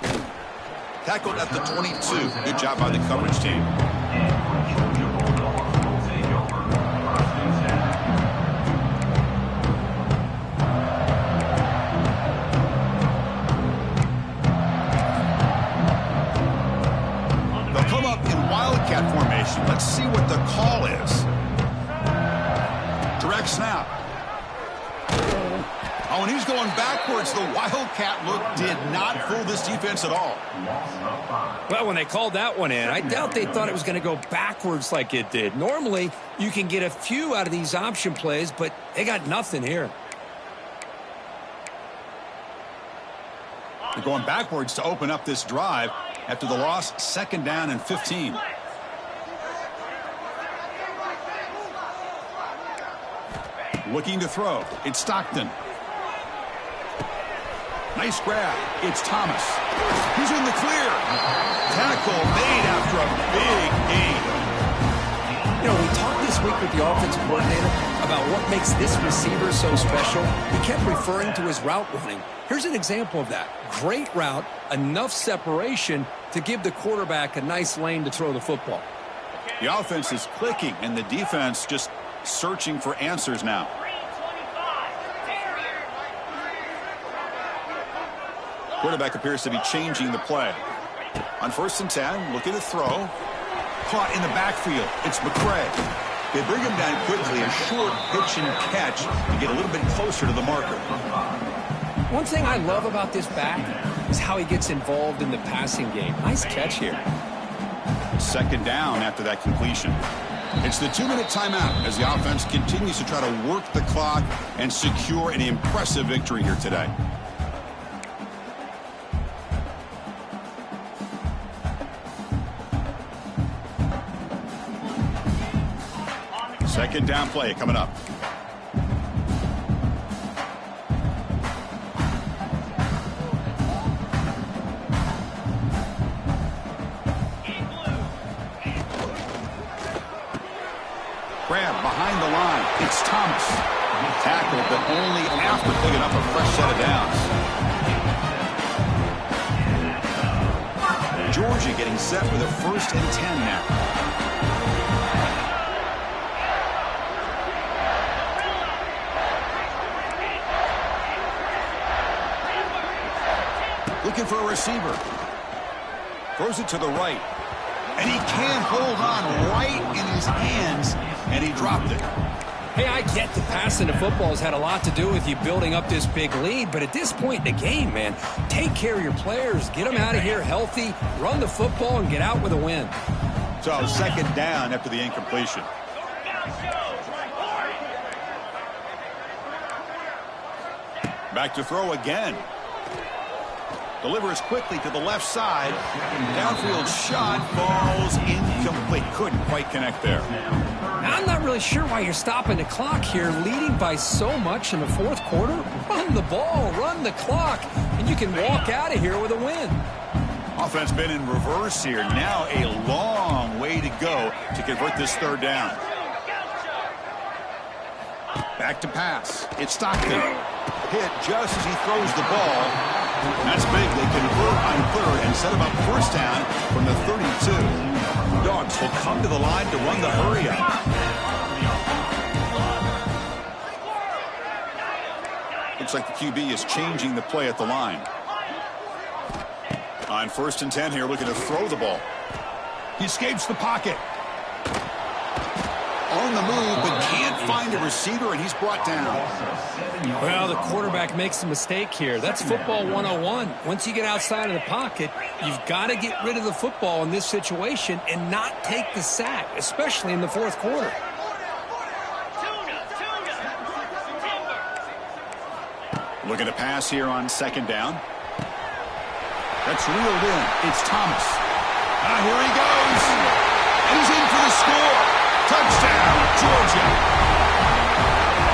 Tackled at the 22. Good job by the coverage team. They'll come up in Wildcat formation. Let's see what the call is. Direct snap. Oh, and he's going backwards. The Wildcat look did not fool this defense at all. Well, when they called that one in, I doubt they thought it was going to go backwards like it did. Normally, you can get a few out of these option plays, but they got nothing here. They're going backwards to open up this drive after the loss, 2nd down and 15. Looking to throw. It's Stockton. Nice grab. It's Thomas. He's in the clear. Tackle made after a big gain. You know, we talked this week with the offensive coordinator about what makes this receiver so special. He kept referring to his route running. Here's an example of that. Great route, enough separation to give the quarterback a nice lane to throw the football. The offense is clicking, and the defense just searching for answers now. Quarterback appears to be changing the play. On 1st and 10, looking to throw. Caught in the backfield. It's McCray. They bring him down quickly. A short pitch and catch to get a little bit closer to the marker. One thing I love about this back is how he gets involved in the passing game. Nice catch here. 2nd down after that completion. It's the 2-minute timeout as the offense continues to try to work the clock and secure an impressive victory here today. 2nd down play coming up. grab behind the line. It's Thomas. Tackled, but only after picking up a fresh set of downs. Georgia getting set with a 1st and 10 now. Looking for a receiver. Throws it to the right. And he can't hold on right in his hands, and he dropped it. Hey, I get the passing the football has had a lot to do with you building up this big lead, but at this point in the game, man, take care of your players. Get them out of here healthy, run the football, and get out with a win. So 2nd down after the incompletion. Back to throw again. Delivers quickly to the left side. Downfield shot falls incomplete. Couldn't quite connect there. I'm not really sure why you're stopping the clock here, leading by so much in the 4th quarter. Run the ball, run the clock, and you can walk out of here with a win. Offense been in reverse here. Now a long way to go to convert this 3rd down. Back to pass. It's Stockton. Hit just as he throws the ball. That's big. They convert on 3rd and set him up 1st down from the 32. Dogs will come to the line to run the hurry up. Looks like the QB is changing the play at the line. On 1st and 10 here, looking to throw the ball. He escapes the pocket. On the move, but can't find a receiver, and he's brought down. Well, the quarterback makes a mistake here. That's football 101. Once you get outside of the pocket, you've got to get rid of the football in this situation and not take the sack, especially in the 4th quarter. Looking to pass here on 2nd down. That's reeled in. It's Thomas. Here he goes. And he's in for the score. Touchdown, Georgia.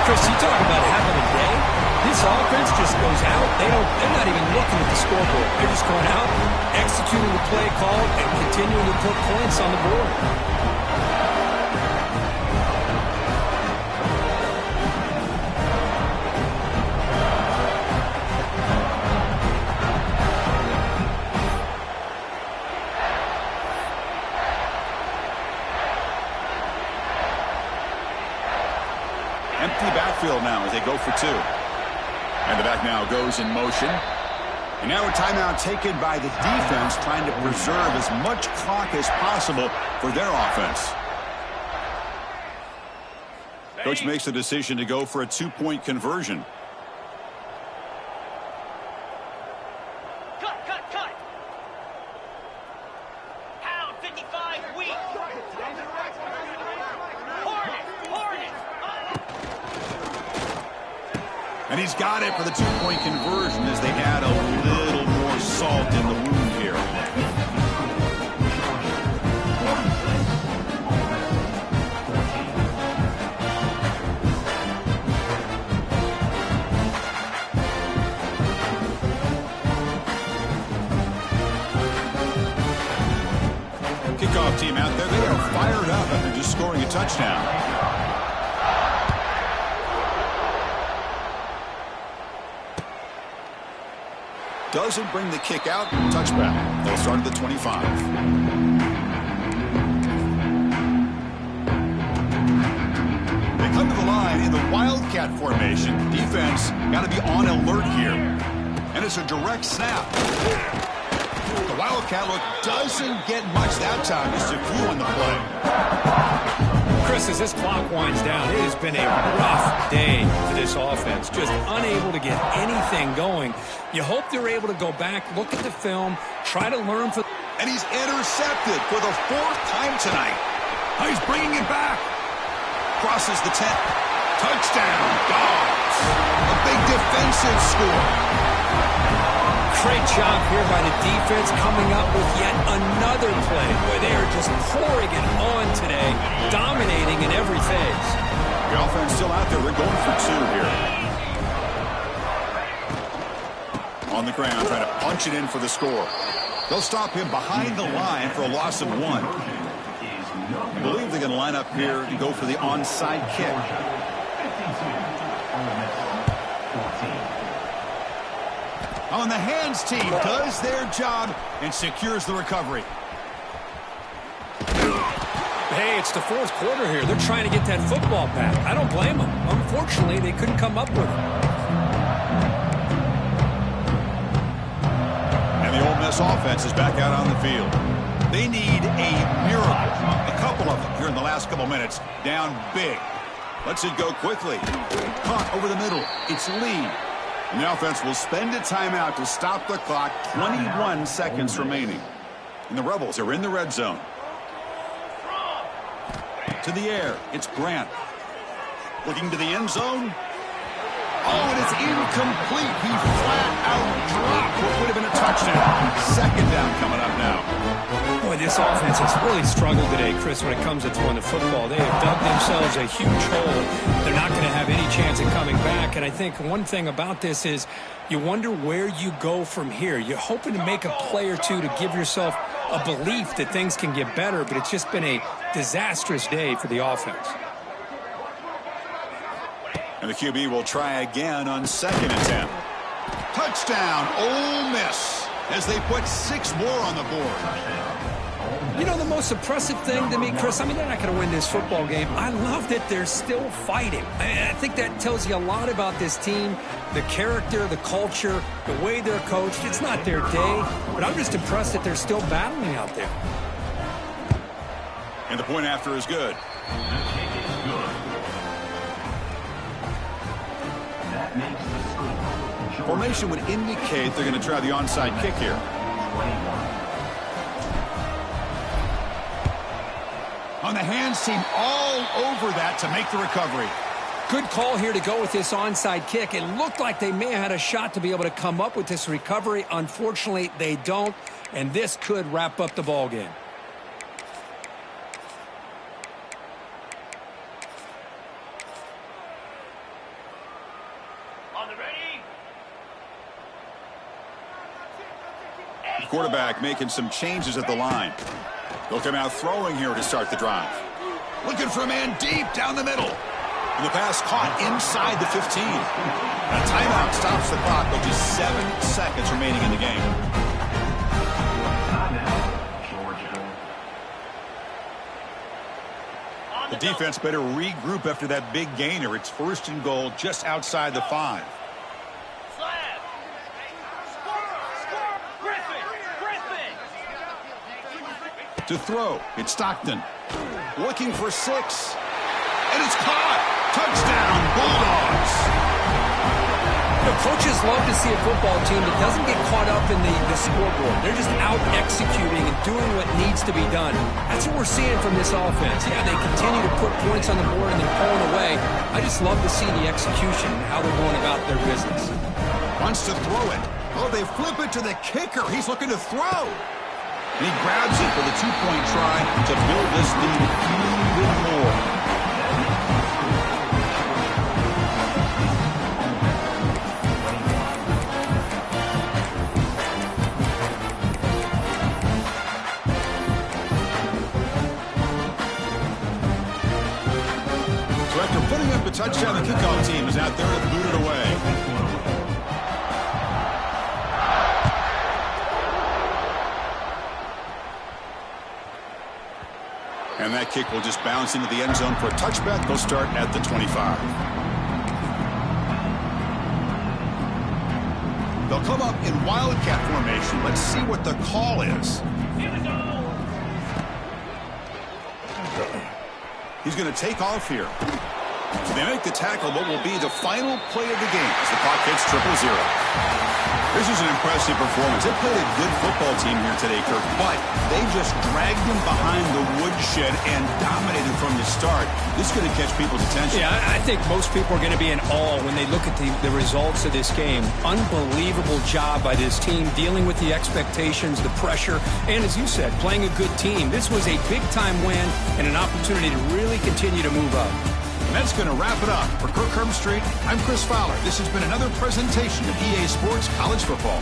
Chris, you talk about having a day. This offense just goes out. They're not even looking at the scoreboard. They're just going out, executing the play call, and continuing to put points on the board. Empty backfield now as they go for 2. And the back now goes in motion. And now a timeout taken by the defense, trying to preserve as much clock as possible for their offense. Coach makes the decision to go for a 2-point conversion. Cut. Pound 55 weak. Hornet. And he's got it for the 2-point conversion as they add a little more salt in the wound here. Kickoff team out there, they are fired up after just scoring a touchdown. Doesn't bring the kick out. Touchback. They'll start at the 25. They come to the line in the Wildcat formation. Defense got to be on alert here. And it's a direct snap. The Wildcat look doesn't get much that time. Just a few on the play. Chris, as this clock winds down, it has been a rough day for this offense. Just unable to get anything going. You hope they're able to go back, look at the film, try to learn from... And he's intercepted for the 4th time tonight. He's bringing it back. Crosses the 10. Touchdown, Dogs. A big defensive score. Great job here by the defense coming up with yet another play where they are just pouring it on today, dominating in every phase. The offense still out there. They're going for 2 here. On the ground, trying to punch it in for the score. They'll stop him behind the line for a loss of 1. I believe they're going to line up here to go for the onside kick. On the hands team does their job and secures the recovery. Hey, it's the fourth quarter here. They're trying to get that football back. I don't blame them. Unfortunately, they couldn't come up with it. And the Ole Miss offense is back out on the field. They need a miracle. A couple of them here in the last couple minutes. Down big. Lets it go quickly. Caught over the middle. It's Lee. And the offense will spend a timeout to stop the clock. 21 seconds remaining. And the Rebels are in the red zone. To the air. It's Grant. Looking to the end zone. Oh, and it's incomplete. He flat out dropped what would have been a touchdown. Second down coming up now. Boy, this offense has really struggled today, Chris, when it comes to throwing the football. They have dug themselves a huge hole. They're not going to have any chance of coming back. And I think one thing about this is you wonder where you go from here. You're hoping to make a play or two to give yourself a belief that things can get better, but it's just been a disastrous day for the offense. And the QB will try again on second attempt. Touchdown, Ole Miss, as they put 6 more on the board. You know, the most impressive thing to me, Chris, I mean, they're not going to win this football game. I love that they're still fighting. I think that tells you a lot about this team, the character, the culture, the way they're coached. It's not their day, but I'm just impressed that they're still battling out there. And the point after is good. The kick is good. That makes the score. Formation would indicate they're going to try the onside kick here. 21. On the hands team, all over that to make the recovery. Good call here to go with this onside kick. It looked like they may have had a shot to be able to come up with this recovery. Unfortunately, they don't, and this could wrap up the ball game. On the ready. The quarterback making some changes at the line. They'll come out throwing here to start the drive. Looking for a man deep down the middle. And the pass caught inside the 15. A timeout stops the clock with just 7 seconds remaining in the game. Timeout, Georgia. The defense better regroup after that big gainer. It's 1st and goal just outside the 5. Slab. Score. Griffin. To throw, it's Stockton. Looking for 6. And it's caught. Touchdown, Bulldogs. You know, coaches love to see a football team that doesn't get caught up in the scoreboard. They're just out executing and doing what needs to be done. That's what we're seeing from this offense. Yeah, they continue to put points on the board and they're pulling away. I just love to see the execution and how they're going about their business. Wants to throw it. Oh, they flip it to the kicker. He's looking to throw. And he grabs it for the 2-point try to build this lead even more. So after putting up the touchdown, the kickoff team is out there to boot it away. And that kick will just bounce into the end zone for a touchback. They'll start at the 25. They'll come up in wildcat formation. Let's see what the call is. He's going to take off here. They make the tackle, what will be the final play of the game as the clock hits 0-0. This is an impressive performance. They played a good football team here today, Kirk, but they just dragged them behind the woodshed and dominated from the start. This is going to catch people's attention. Yeah, I think most people are going to be in awe when they look at the results of this game. Unbelievable job by this team, dealing with the expectations, the pressure, and as you said, playing a good team. This was a big-time win and an opportunity to really continue to move up. And that's going to wrap it up. For Kirk Street, I'm Chris Fowler. This has been another presentation of EA Sports College Football.